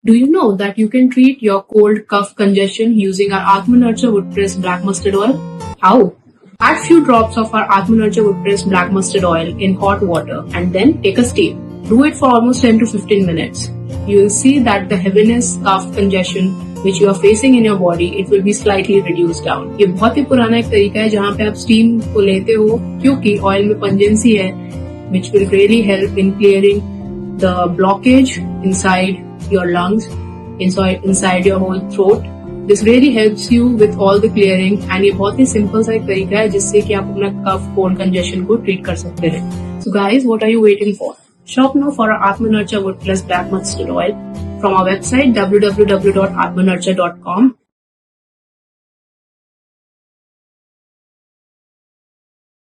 Do you know that you can treat your cold cough congestion using our mNurture wood press black mustard oil? How? Add few drops of our mNurture wood press black mustard oil in hot water and then take a steam. Do it for almost 10 to 15 minutes. You will see that the heaviness, cough, congestion which you are facing in your body, it will be slightly reduced down. ये बहुत ही पुराना एक तरीका है जहाँ पे आप steam को लेते हो क्योंकि ऑयल में पंजेंसी है which will really help in clearing the blockage inside your lungs, inside your whole throat. This really helps you with all the clearing and ये बहुत ही simple सा एक तरीका है जिससे कि आप अपना cough, cold, congestion को treat कर सकते हैं. So guys, what are you waiting for? Shop now for our mNurture Wood Plus Black Mustard Oil from our website www.atmanurture.com.